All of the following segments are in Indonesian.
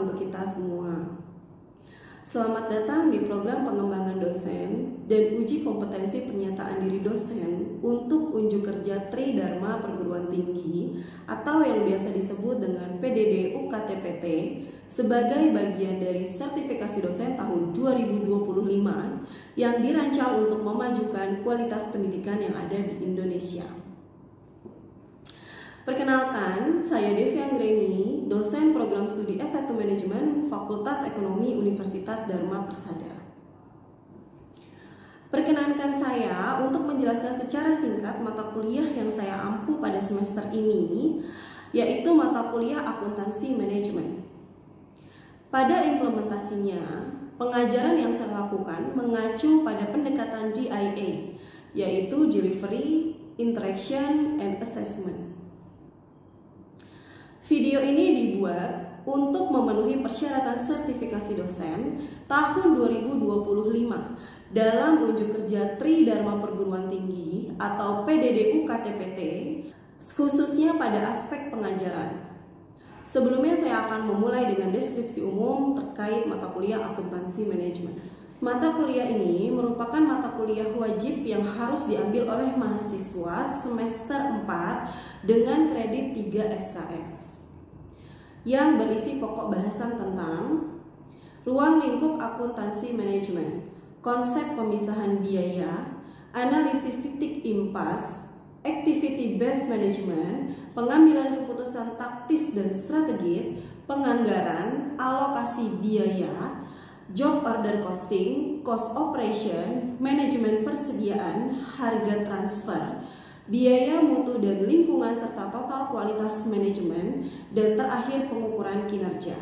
untuk kita semua. Selamat datang di program pengembangan dosen dan uji kompetensi pernyataan diri dosen untuk unjuk kerja Tridharma Perguruan Tinggi atau yang biasa disebut dengan PDD UKTPT sebagai bagian dari sertifikasi dosen tahun 2025 yang dirancang untuk memajukan kualitas pendidikan yang ada di Indonesia. Perkenalkan, saya Devi Anggreni, dosen program studi S1 Manajemen Fakultas Ekonomi Universitas Dharma Persada. Perkenankan saya untuk menjelaskan secara singkat mata kuliah yang saya ampu pada semester ini, yaitu mata kuliah Akuntansi Manajemen. Pada implementasinya, pengajaran yang saya lakukan mengacu pada pendekatan DIA, yaitu Delivery, Interaction, and Assessment. Video ini dibuat untuk memenuhi persyaratan sertifikasi dosen tahun 2025 dalam unjuk kerja Tridharma Perguruan Tinggi atau PDD UKTPT, khususnya pada aspek pengajaran. Sebelumnya saya akan memulai dengan deskripsi umum terkait mata kuliah Akuntansi Manajemen. Mata kuliah ini merupakan mata kuliah wajib yang harus diambil oleh mahasiswa semester 4 dengan kredit 3 SKS. Yang berisi pokok bahasan tentang ruang lingkup akuntansi manajemen, konsep pemisahan biaya, analisis titik impas, activity based management, pengambilan keputusan taktis dan strategis, penganggaran, alokasi biaya, job order costing, cost operation, manajemen persediaan, harga transfer, biaya mutu dan lingkungan serta total kualitas manajemen, dan terakhir pengukuran kinerja.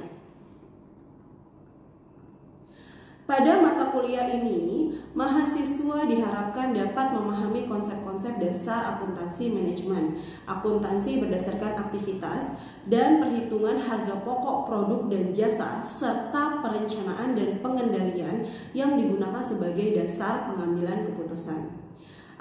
Pada mata kuliah ini, mahasiswa diharapkan dapat memahami konsep-konsep dasar akuntansi manajemen, akuntansi berdasarkan aktivitas, dan perhitungan harga pokok produk dan jasa, serta perencanaan dan pengendalian yang digunakan sebagai dasar pengambilan keputusan.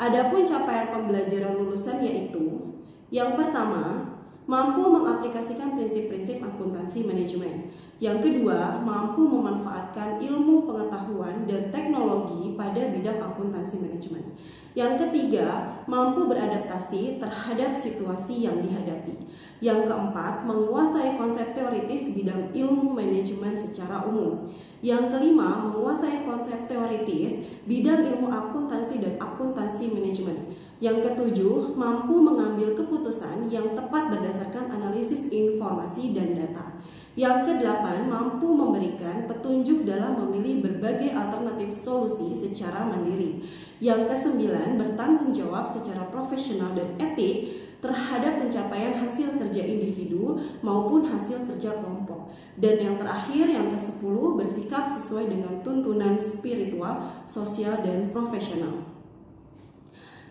Adapun capaian pembelajaran lulusan yaitu yang pertama, mampu mengaplikasikan prinsip-prinsip akuntansi manajemen. Yang kedua, mampu memanfaatkan ilmu pengetahuan dan teknologi pada bidang akuntansi manajemen. Yang ketiga, mampu beradaptasi terhadap situasi yang dihadapi. Yang keempat, menguasai konsep teoritis bidang ilmu manajemen secara umum. Yang kelima, menguasai konsep teoritis bidang ilmu akuntansi dan akuntansi manajemen. Yang ketujuh, mampu mengambil keputusan yang tepat berdasarkan analisis informasi dan data. Yang kedelapan, mampu memberikan petunjuk dalam memilih berbagai alternatif solusi secara mandiri. Yang kesembilan, bertanggung jawab secara profesional dan etik terhadap pencapaian hasil kerja individu maupun hasil kerja kelompok. Dan yang terakhir, yang ke-10, bersikap sesuai dengan tuntunan spiritual, sosial, dan profesional.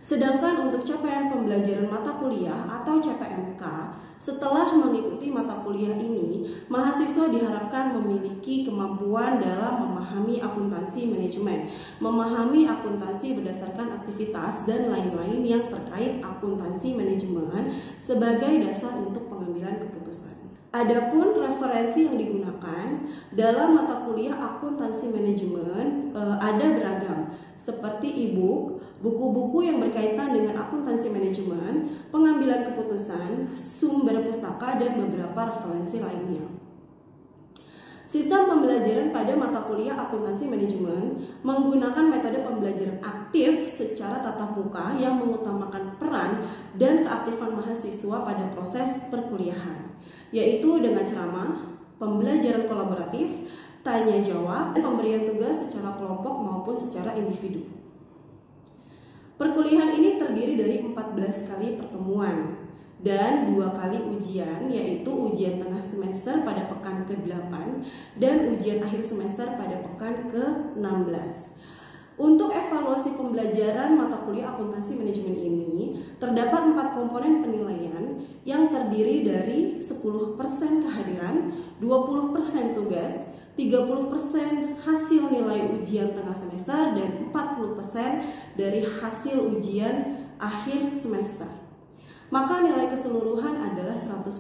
Sedangkan untuk capaian pembelajaran mata kuliah atau CPMK, setelah mengikuti mata kuliah ini, mahasiswa diharapkan memiliki kemampuan dalam memahami akuntansi manajemen, memahami akuntansi berdasarkan aktivitas dan lain-lain yang terkait akuntansi manajemen sebagai dasar untuk pengambilan keputusan. Adapun referensi yang digunakan dalam mata kuliah akuntansi manajemen ada beragam, seperti e-book, buku-buku yang berkaitan dengan akuntansi manajemen, pengambilan keputusan, sumber pustaka, dan beberapa referensi lainnya. Sistem pembelajaran pada mata kuliah akuntansi manajemen menggunakan metode pembelajaran aktif secara tatap muka yang mengutamakan peran dan keaktifan mahasiswa pada proses perkuliahan, yaitu dengan ceramah, pembelajaran kolaboratif, tanya jawab, dan pemberian tugas secara kelompok maupun secara individu. Perkuliahan ini terdiri dari 14 kali pertemuan dan 2 kali ujian, yaitu ujian tengah semester pada pekan ke-8 dan ujian akhir semester pada pekan ke-16. Untuk evaluasi pembelajaran mata kuliah akuntansi manajemen ini, terdapat 4 komponen penilaian yang terdiri dari 10% kehadiran, 20% tugas, 30% hasil nilai ujian tengah semester, dan 40% dari hasil ujian akhir semester. Maka nilai keseluruhan adalah 100%.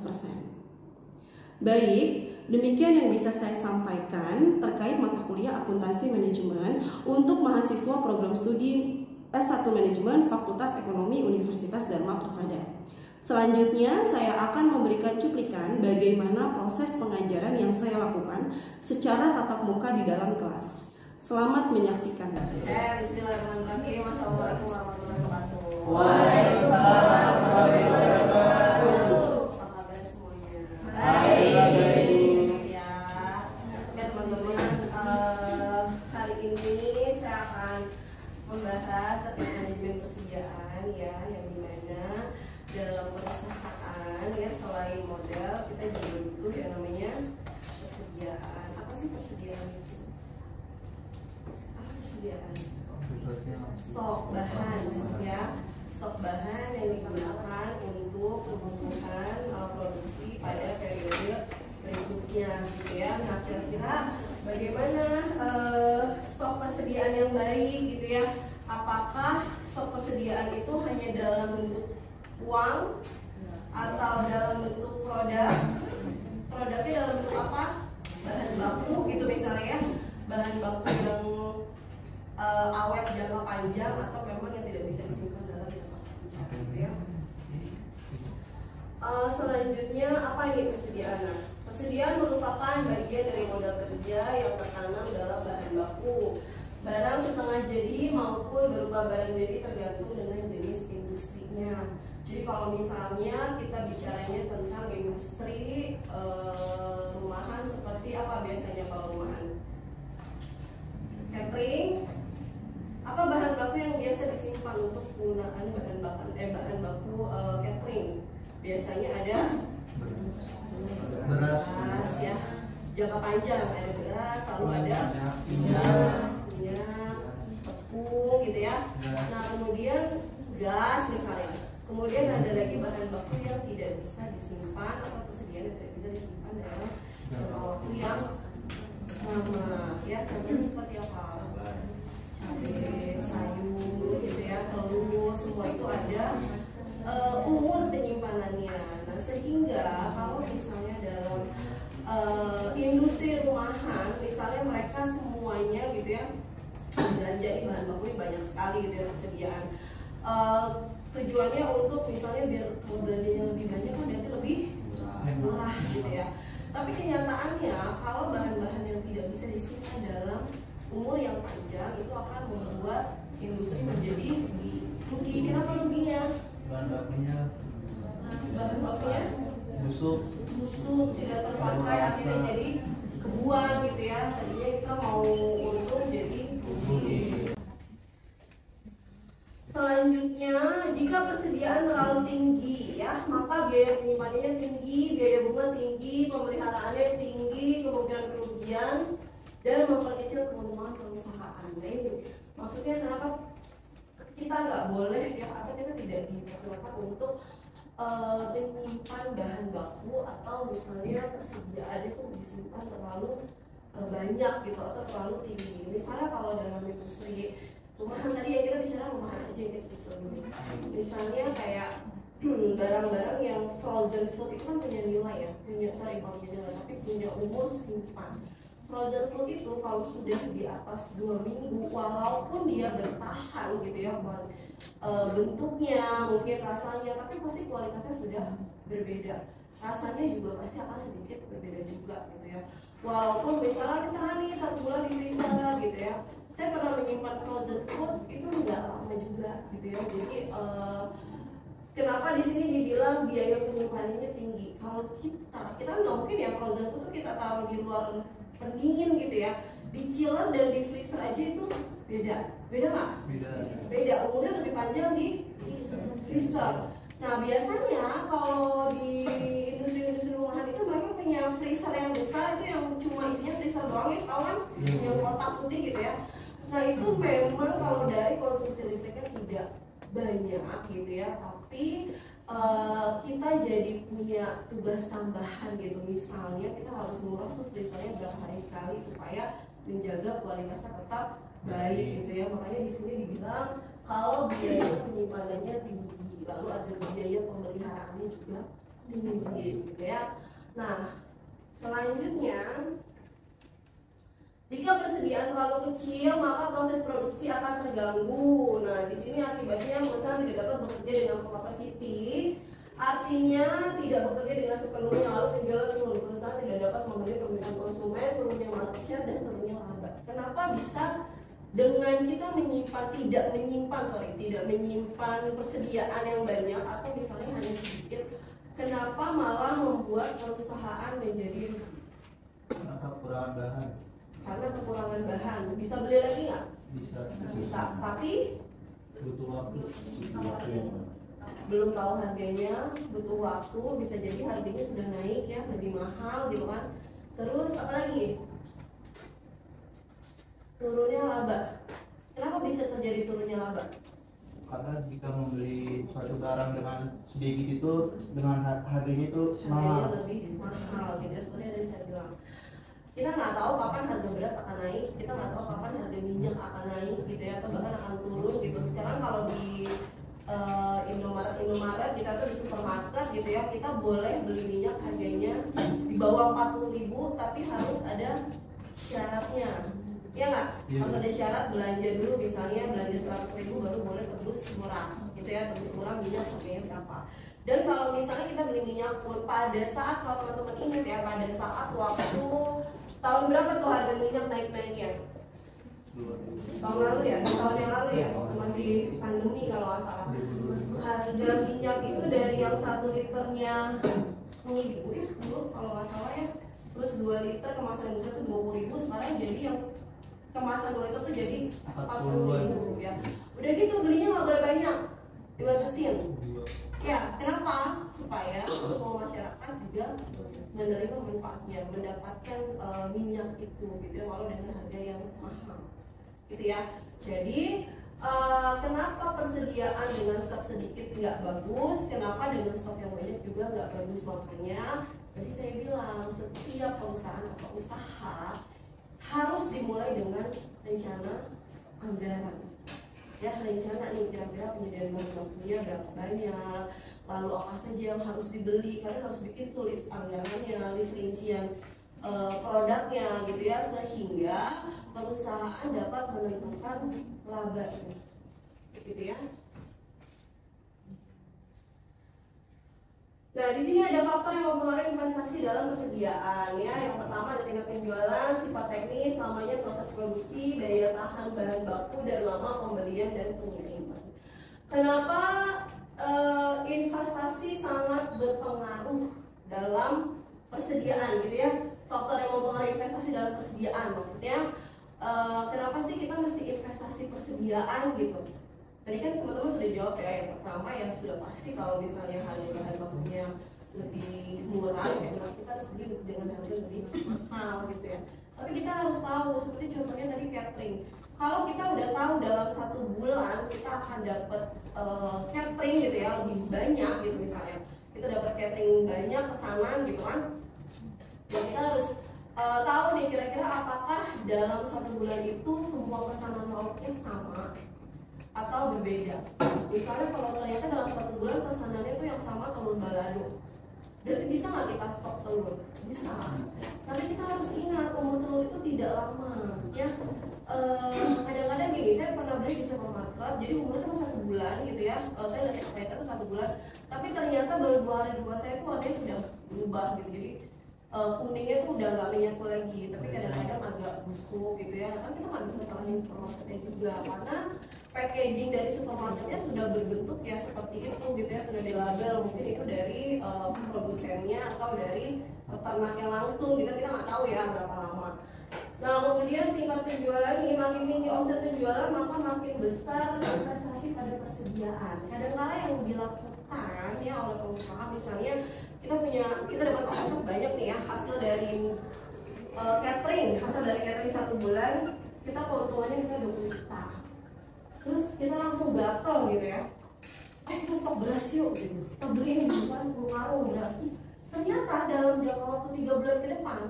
Baik, Demikian yang bisa saya sampaikan terkait mata kuliah akuntansi manajemen untuk mahasiswa program studi S1 Manajemen Fakultas Ekonomi Universitas Dharma Persada. Selanjutnya, saya akan memberikan cuplikan bagaimana proses pengajaran yang saya lakukan secara tatap muka di dalam kelas. Selamat menyaksikan. Bismillahirrahmanirrahim. Assalamualaikum warahmatullahi wabarakatuh. Waalaikumsalam warahmatullahi wabarakatuh. Apa kabar semuanya? Baik. Ya, oke teman-teman. Hari ini saya akan membahas tentang manajemen persediaan ya, yang dimana dalam perusahaan ya selain modal kita juga butuh yang namanya persediaan. Apa sih persediaan itu? Persediaan stok bahan ya, stok bahan yang digunakan untuk kebutuhan produksi pada periode berikutnya gitu ya. Nah, kira-kira bagaimana stok persediaan yang baik gitu ya? Apakah stok persediaan itu hanya dalam bentuk uang atau dalam bentuk produk? Produknya dalam bentuk apa? Bahan baku gitu misalnya ya, bahan baku yang awet jangka panjang atau memang yang tidak bisa disimpan dalam jangka panjang gitu ya. Selanjutnya apa ini persediaan? Nah, persediaan merupakan bagian dari modal kerja yang tertanam dalam bahan baku, barang setengah jadi maupun berupa barang jadi tergantung dengan jenis industrinya. Jadi kalau misalnya kita bicaranya tentang industri rumahan seperti apa biasanya kalau rumahan? Catering. Apa bahan baku yang biasa disimpan untuk penggunaan bahan baku catering? Biasanya ada beras ya, jangka panjang ada beras, lalu ada minyak, tepung gitu ya. Nah kemudian gas misalnya. Kemudian ada lagi bahan baku yang tidak bisa disimpan atau persediaan yang tidak bisa disimpan dalam jangka waktu yang lama ya. Contohnya seperti apa? Cabai, sayur, gitu ya, telur, semua itu ada umur penyimpanannya. Nah sehingga kalau misalnya dalam industri rumahan, misalnya mereka semuanya gitu ya belanja di bahan baku ini banyak sekali gitu ya persediaan. Tujuannya untuk misalnya biar belanjanya lebih banyak kan nanti lebih murah gitu ya. Tapi kenyataannya kalau bahan-bahan yang tidak bisa disimpan dalam umur yang panjang itu akan membuat industri menjadi rugi. Kenapa ruginya? Bahan bakunya busuk, tidak terpakai, akhirnya jadi kebuang gitu ya. Tadinya kita mau untung jadi rugi. Selanjutnya, jika persediaan terlalu tinggi ya, maka biaya penyimpanannya tinggi, biaya bunga tinggi, pemeliharaannya tinggi, kemungkinan kerugian dan memperkecil keuntungan perusahaan. Nah ini maksudnya kenapa kita nggak boleh ya, atau kita tidak diperkenankan untuk menyimpan bahan baku atau misalnya persediaan itu disimpan terlalu banyak gitu atau terlalu tinggi. Misalnya kalau dalam industri rumahan tadi ya, kita bicara rumahan aja yang kecil dulu. Misalnya kayak barang-barang yang frozen food itu kan punya nilai ya, tapi punya umur simpan. Frozen food itu kalau sudah di atas 2 minggu, walaupun dia bertahan gitu ya, bentuknya, mungkin rasanya, tapi pasti kualitasnya sudah berbeda. Rasanya juga pasti akan sedikit berbeda juga gitu ya. Walaupun misalnya kita nih 1 bulan di freezer gitu ya. Saya pernah menyimpan frozen food itu nggak lama juga gitu ya. Jadi kenapa di sini dibilang biaya penyimpanannya tinggi? Kalau kita nggak mungkin ya frozen food itu kita taruh di luar pendingin gitu ya. Di chiller dan di freezer aja itu beda nggak? Beda. Umurnya lebih panjang di freezer. Nah biasanya kalau di industri rumahan itu mereka punya freezer yang besar itu yang cuma isinya freezer doang ya, tahu kan? Yang kotak putih gitu ya. Nah itu memang kalau dari konsumsi listriknya tidak banyak gitu ya, tapi kita jadi punya tugas tambahan gitu. Misalnya kita harus nguras tuh freezernya berapa hari sekali supaya menjaga kualitasnya tetap baik gitu ya. Makanya di sini dibilang kalau biaya penyimpanannya tinggi, lalu ada biaya pemeliharaannya juga tinggi gitu ya. Nah Selanjutnya, jika persediaan terlalu kecil, maka proses produksi akan terganggu. Nah, di sini akibatnya perusahaan tidak dapat bekerja dengan full capacity. Artinya tidak bekerja dengan sepenuhnya, lalu penjualan turun. Perusahaan tidak dapat memenuhi permintaan konsumen, turunnya market share dan turunnya laba. Kenapa bisa dengan kita tidak menyimpan persediaan yang banyak atau misalnya hanya sedikit, kenapa malah membuat perusahaan menjadi rugi? Karena kekurangan bahan. Karena kekurangan bahan. Bisa beli lagi nggak? Bisa. Tapi Butuh waktu. belum tahu harganya, butuh waktu, bisa jadi harganya sudah naik ya, lebih mahal gitu kan. Terus apa lagi? Turunnya laba. Kenapa bisa terjadi turunnya laba? Karena jika membeli suatu barang dengan sedikit itu dengan harganya itu Harganya mahal. lebih mahal gitu ya, seperti yang tadi saya bilang. Kita nggak tahu kapan harga beras akan naik, kita nggak tahu kapan harga minyak akan naik gitu ya, atau bahkan akan turun gitu. Sekarang kalau di Indomaret kita tuh di supermarket gitu ya, kita boleh beli minyak harganya di bawah 40.000, tapi harus ada syaratnya. Ya nggak? Iya. Harus ada syarat, belanja dulu misalnya belanja 100.000 baru boleh tebus murah gitu ya, tebus murah minyak harganya berapa. Dan kalau misalnya kita beli minyak pun pada saat, kalau teman-teman ingat ya, pada saat waktu tahun berapa tuh harga minyak naik-naiknya? Tahun lalu ya, tahun yang lalu ya, waktu masih pandemi kalau nggak salah. Harga minyak itu dari yang 1 liternya ribu ya dulu kalau nggak salah ya, terus 2 liter kemasan yang besar tuh 20.000, sekarang jadi yang kemasan 2 liter tuh jadi 40.000 ya. Udah gitu belinya nggak boleh banyak, dibatasin. Ya, kenapa? Supaya semua masyarakat juga menerima manfaatnya, mendapatkan minyak itu gitu ya, walau dengan harga yang mahal gitu ya. Jadi kenapa persediaan dengan stok sedikit nggak bagus, kenapa dengan stok yang banyak juga nggak bagus? Makanya tadi saya bilang setiap perusahaan atau usaha harus dimulai dengan rencana anggaran. Ya, rencana nih kira-kira penyediaan bahan bakunya berapa banyak, lalu apa saja yang harus dibeli. Kalian harus bikin tulis anggarannya, list rincian produknya gitu ya, sehingga perusahaan dapat menentukan labanya gitu ya. Nah, di sini ada faktor yang mempengaruhi investasi dalam persediaan ya. Yang pertama ada tingkat penjualan, sifat teknis, lamanya proses produksi, daya tahan bahan baku, dan lama pembelian dan pengiriman. Kenapa investasi sangat berpengaruh dalam persediaan gitu ya? Faktor yang mempengaruhi investasi dalam persediaan maksudnya kenapa sih kita mesti investasi persediaan gitu? Tadi kan teman-teman sudah jawab ya, yang pertama ya sudah pasti kalau misalnya harga bahan bakunya lebih murah ya, kita harus beli dengan harga lebih mahal gitu ya. Tapi kita harus tahu, seperti contohnya tadi catering. Kalau kita udah tahu dalam 1 bulan kita akan dapat catering gitu ya, lebih banyak gitu misalnya. Kita dapat catering banyak pesanan gitu kan. Dan kita harus tahu nih kira-kira apakah dalam 1 bulan itu semua pesanan lauknya sama atau berbeda. Misalnya kalau ternyata dalam 1 bulan pesanannya itu yang sama telur balado, berarti bisa nggak kita stok telur? Bisa. Tapi kita harus ingat umur telur itu tidak lama ya. Kadang-kadang gini, saya pernah beli di supermarket, jadi umurnya cuma 1 bulan gitu ya. Saya lihat ekspektasi itu 1 bulan, tapi ternyata baru 2 hari di rumah saya itu warnanya sudah berubah gitu. Jadi kuningnya tuh udah nggak menyatu lagi, tapi kadang-kadang agak busuk gitu ya. Kan kita nggak bisa salahin supermarketnya juga, karena packaging dari supermarketnya sudah berbentuk ya seperti itu gitu ya, sudah dilabel, mungkin itu dari produsennya atau dari peternaknya langsung gitu, kita nggak tahu ya berapa lama. Nah, kemudian tingkat penjualan ini, makin tinggi omset penjualan maka makin besar investasi pada persediaan. Kadang-kadang yang dilakukan ya oleh pengusaha, misalnya kita dapat omset banyak nih ya, hasil dari catering, hasil dari catering 1 bulan kita keuntungannya misalnya 20 juta. Terus kita langsung gatel gitu ya, kita stok beras yuk gitu. Kita beli misalnya 10 karung beras. Ternyata dalam jangka waktu 3 bulan ke depan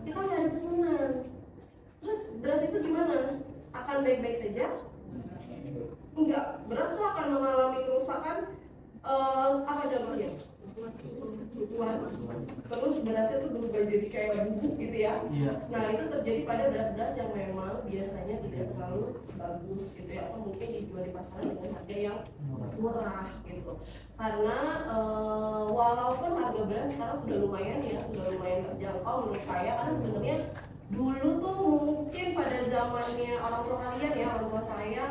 kita nggak ada pesanan. Terus beras itu gimana? Akan baik-baik saja? Enggak, beras itu akan mengalami kerusakan. Apa contohnya? kebutuhan, terus berasnya tuh berubah jadi kayak bubuk gitu ya. Nah itu terjadi pada beras-beras yang memang biasanya tidak terlalu bagus gitu ya, atau mungkin dijual di pasaran dengan harga yang murah gitu. Karena walaupun harga beras sekarang sudah lumayan ya, sudah lumayan terjangkau menurut saya, karena sebenarnya dulu tuh mungkin pada zamannya orang tua kalian ya, orang tua saya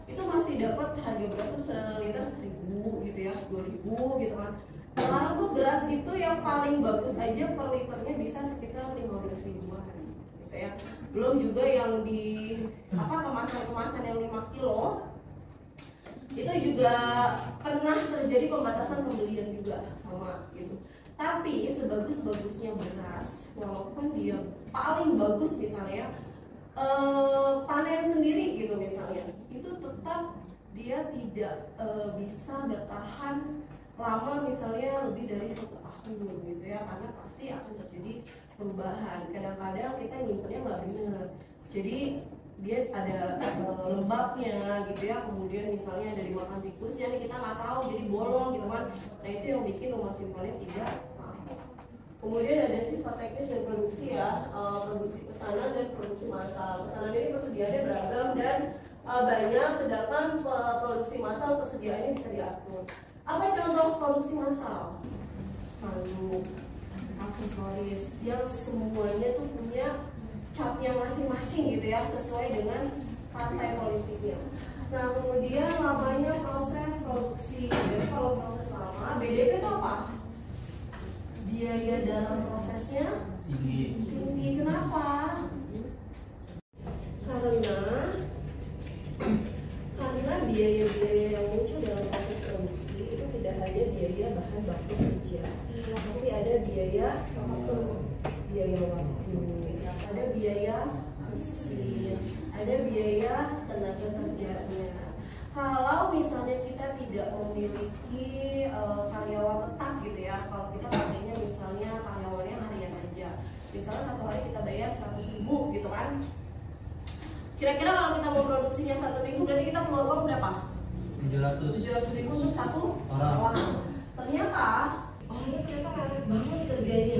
itu masih dapat harga beras tuh seliter 1.000 gitu ya, 2.000 gitu kan. Sekarang tuh beras itu yang paling bagus aja per liternya bisa sekitar 15 ribuan gitu ya. Belum juga yang di kemasan-kemasan yang 5 kilo itu juga pernah terjadi pembatasan pembelian juga sama gitu. Tapi sebagus-bagusnya beras, walaupun dia paling bagus misalnya panen sendiri gitu misalnya, itu tetap dia tidak bisa bertahan lama misalnya lebih dari 1 tahun gitu ya, karena pasti akan terjadi perubahan. Kadang-kadang kita nyimpennya nggak benar, jadi dia ada lembabnya gitu ya, kemudian misalnya dari makan tikusnya nih kita nggak tahu jadi bolong gitu kan. Nah itu yang bikin nomor simpannya tidak mampu. Kemudian ada sifat teknis dan produksi ya, produksi pesanan dan produksi massal. Pesanan ini persediaannya beragam dan banyak, sedangkan produksi massal persediaannya bisa diatur. Apa contoh produksi massal? Spanduk, aksesoris, yang semuanya tuh punya capnya masing-masing gitu ya, sesuai dengan partai politiknya. Nah kemudian lamanya proses produksi. Jadi kalau proses lama, BDP itu apa? Biaya dalam prosesnya tinggi. Kenapa? Karena biaya-biaya yang muncul dalam proses produksi itu tidak hanya biaya bahan baku saja, tapi ada biaya waktu, ada biaya mesin, ada biaya tenaga kerjanya. Kalau misalnya kita tidak memiliki karyawan tetap gitu ya, kalau kita pakainya misalnya karyawannya harian aja, misalnya satu hari kita bayar 100.000 gitu kan. Kira-kira kalau kita mau produksinya 1 minggu berarti kita keluar uang berapa? 700.000 untuk 1 orang. Ternyata orangnya lelet banget kerjanya,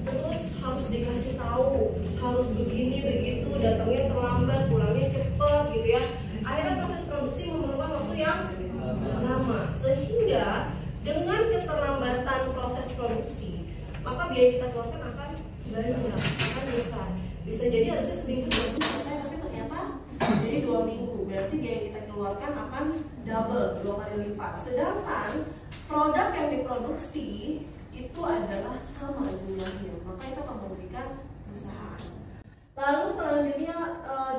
terus harus dikasih tahu, harus begini begitu, datangnya terlambat, pulangnya cepet gitu ya. Akhirnya proses produksi memerlukan waktu yang lama, sehingga dengan keterlambatan proses produksi maka biaya kita keluarkan akan banyak, akan besar. Bisa jadi harusnya seminggu selesai, tapi ternyata jadi 2 minggu. Berarti biaya kita keluarkan akan double, 2 kali lipat. Sedangkan produk yang diproduksi itu adalah sama jumlahnya, maka itu akan merugikan perusahaan. Lalu selanjutnya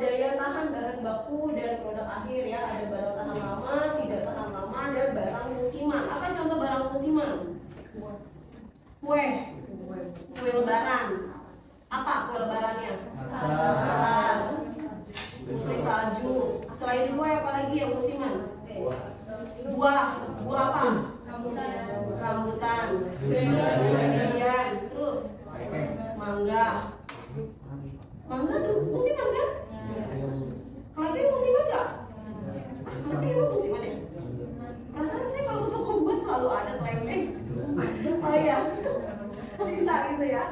daya tahan bahan baku dan produk akhir ya. Ada barang tahan lama, tidak tahan lama, dan barang musiman. Apa contoh barang musiman? Kue lebaran. Apa kue lebarannya? Nastar, putri salju. Selain kue apa lagi yang musiman? Buah apa? Rambutan, durian, terus mangga. Mangga musiman kan? Kelapa musiman nggak? Kelapa emang musiman ya? Perasaan saya kalau ke toko buah selalu ada kelapa. Oh iya, bisa gitu ya.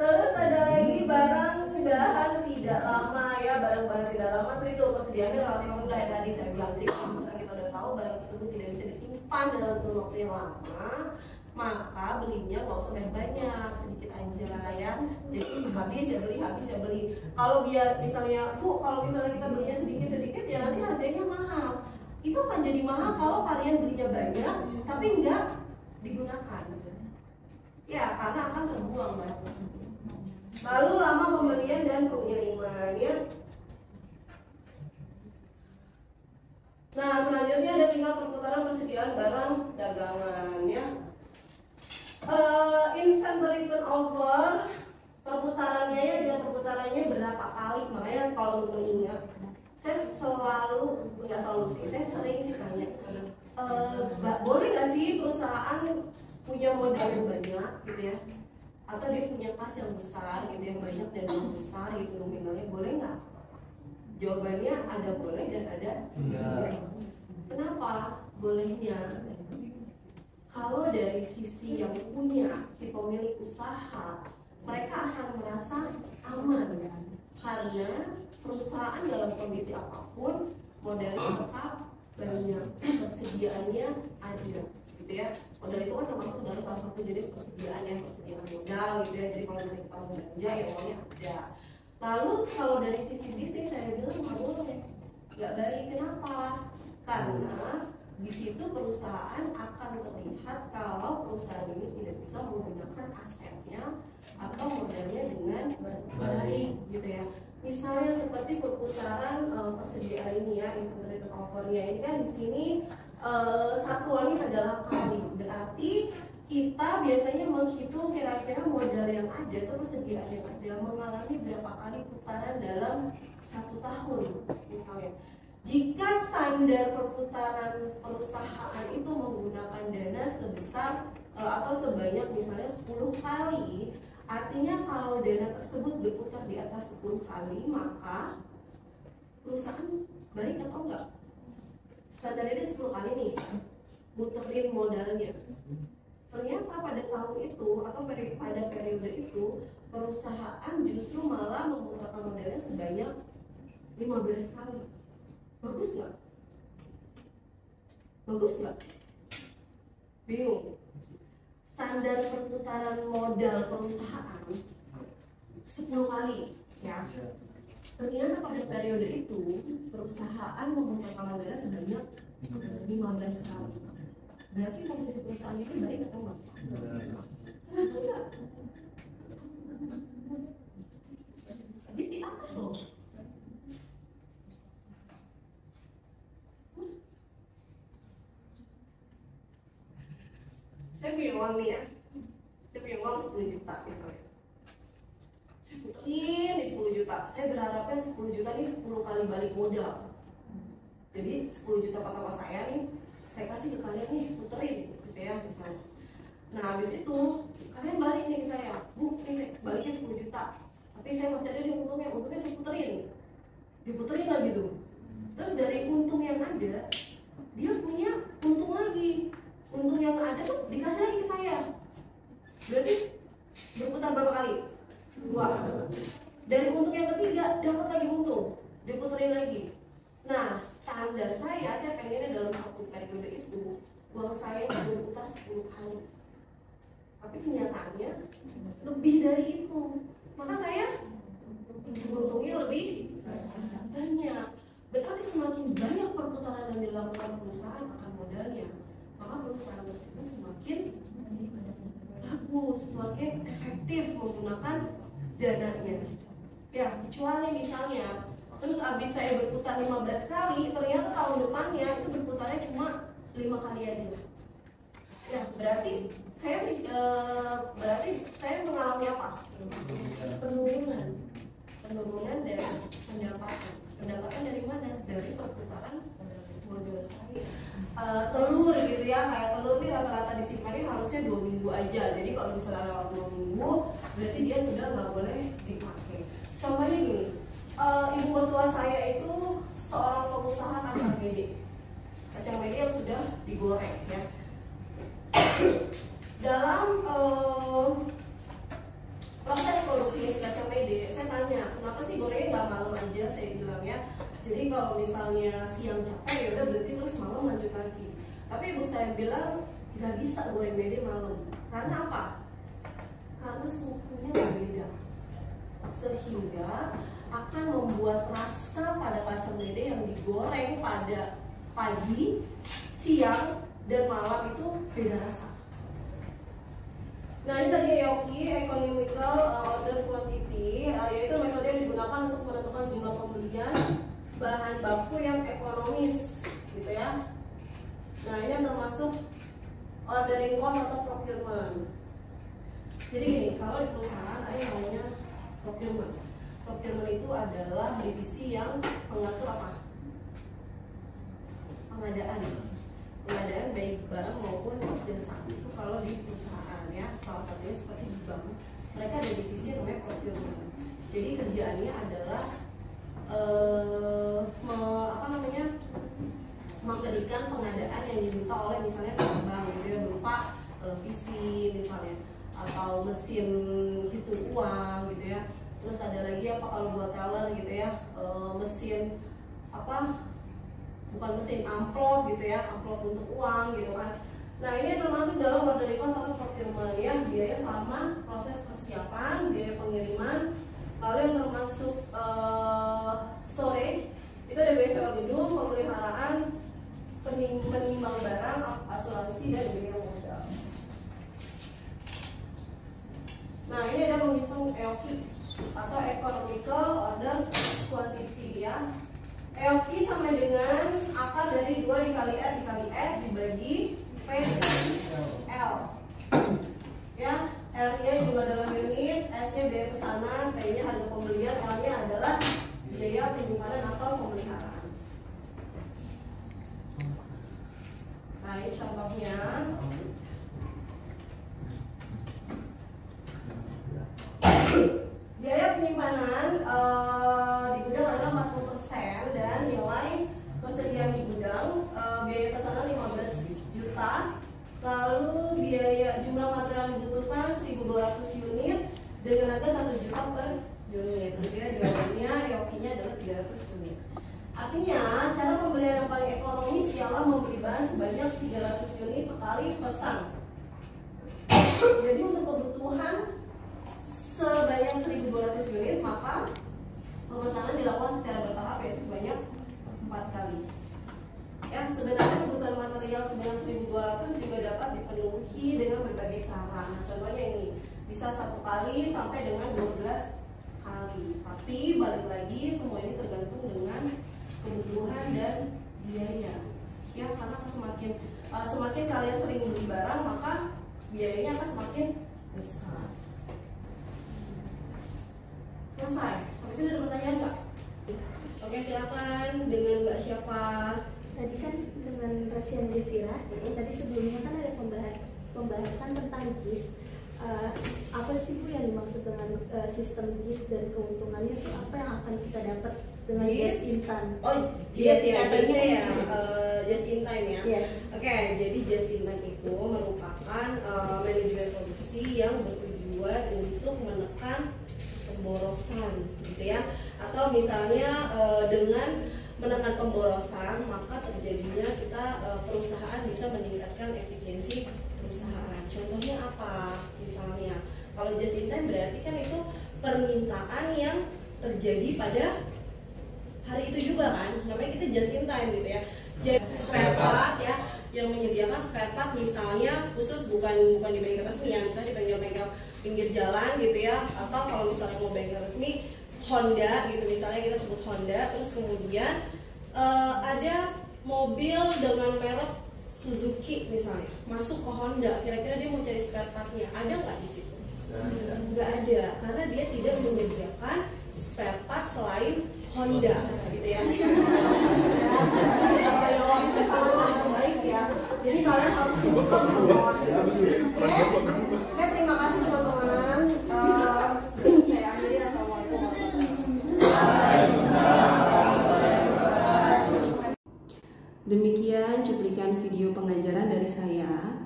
Terus ada lagi barang bahan tidak lama ya. Barang-barang tidak lama tuh itu persediaannya relatif mudah ya tadi saya bilang. Jadi kalau misalnya kita udah tahu barang tersebut tidak bisa disimpan dalam kurun waktu yang lama, maka belinya nggak usah banyak, sedikit aja ya. Jadi habis ya beli. Kalau biar misalnya kalau misalnya kita belinya sedikit ya nanti harganya mahal. Itu akan jadi mahal kalau kalian belinya banyak tapi nggak digunakan. Ya karena akan terbuang barang tersebut. Lalu lama pembelian dan pengiriman ya. Nah selanjutnya ada tingkat perputaran persediaan barang dagangan ya. Inventory turnover, perputarannya ya, dengan perputarannya berapa kali. Makanya kalau untuk mengingat, saya sering sih tanya, boleh nggak sih perusahaan punya modal banyak gitu ya, atau dia punya kas yang besar gitu, yang banyak dan yang besar gitu nominalnya, boleh nggak? Jawabannya ada boleh dan ada tidak. Kenapa bolehnya? Kalau dari sisi yang punya, si pemilik usaha, mereka akan merasa aman karena perusahaan dalam kondisi apapun modalnya tetap banyak, persediaannya ada, gitu ya. Modal itu kan termasuk dalam salah satu jenis persediaan modal, gitu ya. Jadi kalau misalnya kita mau belanja ya uangnya ada. Lalu kalau dari sisi bisnis saya bilang nggak boleh, nggak baik. Kenapa? Karena di situ perusahaan akan terlihat kalau perusahaan ini tidak bisa menggunakan asetnya atau modalnya dengan baik, gitu ya. Misalnya seperti perputaran persediaan ini ya, inventory turnover-nya ini kan di sini satuannya adalah kali, berarti kita biasanya menghitung kira-kira modal yang ada atau persediaan yang ada mengalami berapa kali putaran dalam 1 tahun misalnya. Jika standar perputaran perusahaan itu menggunakan dana sebesar atau sebanyak misalnya 10 kali, artinya kalau dana tersebut berputar di atas 10 kali, maka perusahaan baik atau enggak? Standar ini 10 kali nih, muterin modalnya. Ternyata pada tahun itu atau pada periode itu, perusahaan justru malah memutarkan modalnya sebanyak 15 kali. Bagus nggak? Bagus nggak? Bingung. Standar perputaran modal perusahaan 10 kali, ya. Ternyata pada periode itu perusahaan memutarkan modalnya sebanyak 15 kali. Berarti posisi perusahaan itu baik atau enggak? Kenapa enggak? Dia di atas loh. Saya punya uang nih ya, saya punya uang 10 juta misalnya. Saya puterin nih 10 juta, saya berharapnya 10 juta ini 10 kali balik modal. Jadi 10 juta pertama saya nih, saya kasih ke kalian nih, puterin gitu ya misalnya. Nah habis itu, kalian balik nih ke saya, Bu, ini saya baliknya 10 juta. Tapi saya masih ada di untungnya saya puterin. Diputerin lagi tuh. Terus dari untung yang ada, dia punya untung lagi. Untung yang ada tuh dikasih lagi ke saya. Berarti berputar berapa kali? 2. Dari untung yang ketiga dapat lagi untung, diputerin lagi. Nah standar saya pengennya dalam satu periode itu uang saya berputar 10 kali. Tapi kenyataannya lebih dari itu. Maka saya untungnya lebih banyak. Berarti semakin banyak perputaran yang dilakukan perusahaan akan modalnya, maka perusahaan tersebut semakin bagus, semakin efektif menggunakan dananya. Ya, kecuali misalnya terus abis saya berputar 15 kali, ternyata tahun depannya itu berputarnya cuma 5 kali aja. Ya, berarti saya mengalami apa? Penurunan dari pendapatan. Pendapatan dari mana? Dari perputaran modal saya. Telur gitu ya, kayak telur ini rata-rata disimpannya harusnya 2 minggu aja. Jadi kalau misalnya lewat 2 minggu, berarti dia sudah nggak boleh dipakai. Contohnya gini, ibu mertua saya itu seorang pengusaha kacang mede. Kacang mede yang sudah digoreng ya. Dalam proses produksi kacang mede, saya tanya, kenapa sih gorengnya nggak malam aja? Saya bilang ya, jadi kalau misalnya siang capek ya udah berarti terus malam lanjut lagi. Tapi ibu saya bilang nggak bisa goreng mede malam. Karena apa? Karena suhunya berbeda, sehingga akan membuat rasa pada kacang mede yang digoreng pada pagi, siang, dan malam itu beda rasa. Nah ini tadi EOQ, Economical Order Quantity, yaitu metode yang digunakan untuk menentukan jumlah pembelian bahan baku yang ekonomis, gitu ya. Nah ini yang termasuk ordering cost atau procurement. Jadi gini, kalau di perusahaan ada yang namanya procurement. Procurement itu adalah divisi yang mengatur apa? Pengadaan baik barang maupun jasa. Itu kalau di perusahaan ya, salah satunya seperti di bank, mereka ada divisi yang namanya procurement. Jadi kerjaannya adalah memberikan pengadaan yang diminta oleh misalnya bank gitu ya, berupa atau mesin hitung uang gitu ya. Terus ada lagi apa kalau buat teller gitu ya, mesin apa, bukan mesin amplop gitu ya, amplop untuk uang gitu kan. Nah ini termasuk dalam order cost atau procurement ya, biaya sama proses persiapan, biaya pengiriman. Lalu yang termasuk storage itu ada biaya sewa gedung, pemeliharaan, penimbang barang, asuransi, dan biaya modal. Nah ini ada menghitung EOQ atau economical order quantity ya. EOQ sama dengan akar dari 2 dikali R dikali S dibagi P dikali L ya. R nya jumlah dalam unit, S nya biaya pesanan, P nya harga pembelian, L nya adalah biaya penyimpanan atau pemeliharaan. Nah ini contohnya. Biaya penyimpanan di gudang adalah 40% dan nilai persediaan di gudang, biaya pesanan 15 juta, lalu biaya jumlah material yang dibutuhkan 1.200 unit dengan harga 1 juta per unit. Jadi jawabannya EOQ-nya adalah 300 unit. Artinya cara pembelian yang paling ekonomis ialah membeli bahan sebanyak 300 unit sekali pesan. Jadi untuk kebutuhan sebanyak 1.200 unit, maka pemesanan dilakukan secara bertahap, yaitu sebanyak 4 kali. Ya, sebenarnya kebutuhan material sebanyak 1.200 juga dapat dipenuhi dengan berbagai cara. Nah, contohnya ini bisa 1 kali sampai dengan 12 kali. Tapi balik lagi semua ini tergantung dengan kebutuhan dan biaya. Ya, karena semakin kalian sering beli barang, maka biayanya akan semakin besar. Selesai. Sampai sini ada pertanyaan nggak? Oke, silakan. Dengan Mbak siapa? Tadi kan dengan Rasian Devira, tadi sebelumnya kan ada pembahasan tentang JIS. Apa sih Bu yang dimaksud dengan sistem JIS dan keuntungannya itu apa yang akan kita dapat dengan JIS instan? Oh, JIS ya, JIS in time ya. Yeah. Oke, jadi JIS in time itu merupakan manajemen produksi yang bertujuan untuk menekan pemborosan, gitu ya. Atau misalnya dengan menekan pemborosan, maka terjadinya perusahaan bisa meningkatkan efisiensi perusahaan. Contohnya apa? Misalnya, kalau just in time berarti kan itu permintaan yang terjadi pada hari itu juga kan, namanya kita just in time gitu ya. Jadi spare part ya, yang menyediakan spare part misalnya khusus bukan di bengkel resmi ya, misalnya di bengkel-bengkel pinggir jalan gitu ya, atau kalau misalnya mau bengkel resmi Honda gitu, misalnya kita sebut Honda, terus kemudian ada mobil dengan merek Suzuki misalnya masuk ke Honda, kira-kira dia mau cari spare partnya, ada nggak di situ? Nggak ada, karena dia tidak menyediakan spare part selain Honda gitu ya. Apa yang waktu sangat baik ya, jadi kalian harus support semua. Oke, terima kasih teman-teman. Saya akhiri, assalamualaikum warahmatullahi wabarakatuh. Demikian cuplikan video pengajaran dari saya.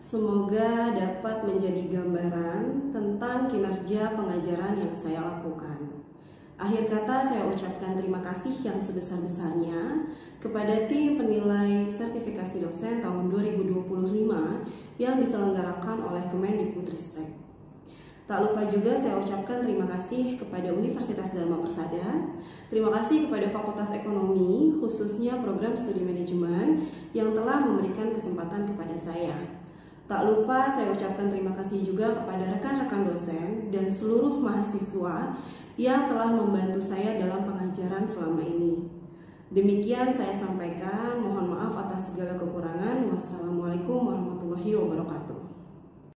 Semoga dapat menjadi gambaran tentang kinerja pengajaran yang saya lakukan. Akhir kata saya ucapkan terima kasih yang sebesar-besarnya kepada tim penilai sertifikasi dosen tahun 2025 yang diselenggarakan oleh Kemendikbudristek. Tak lupa juga saya ucapkan terima kasih kepada Universitas Dharma Persada, terima kasih kepada Fakultas Ekonomi, khususnya program studi manajemen yang telah memberikan kesempatan kepada saya. Tak lupa saya ucapkan terima kasih juga kepada rekan-rekan dosen dan seluruh mahasiswa yang telah membantu saya dalam pengajaran selama ini. Demikian saya sampaikan, mohon maaf atas segala kekurangan. Wassalamualaikum warahmatullahi wabarakatuh.